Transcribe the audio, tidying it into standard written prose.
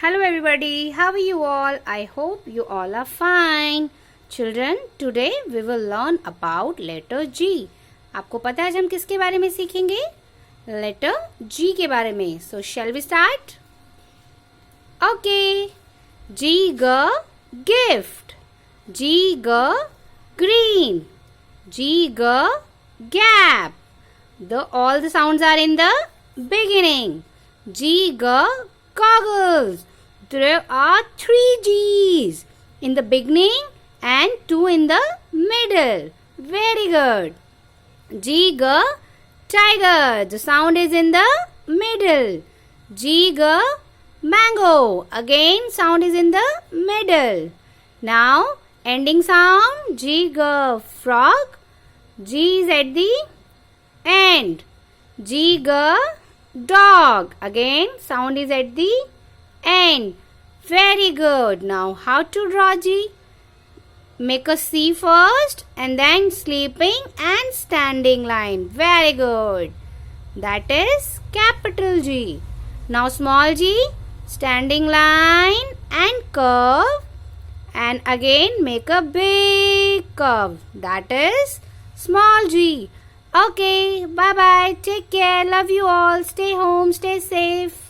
Hello everybody, how are you all? I hope you all are fine. Children, today we will learn about letter G. आपको पता है आज हम किसके बारे में सीखेंगे? Letter G के बारे में. So shall we start? Okay. G G gift. G G green. G G gap. All the sounds are in the beginning. G G goggles. There are 3 G's in the beginning and 2 in the middle. Very good. G G tiger. The sound is in the middle. G G mango. Again sound is in the middle. Now ending sound G G frog. G is at the end. G G dog. Again sound is at the end. Very good. Now how to draw G? Make a C first and then sleeping and standing line. Very good. That is capital G. Now small g, standing line and curve, and again make a big curve. That is small g. Okay, bye bye. Take care. Love you all. Stay home. Stay safe.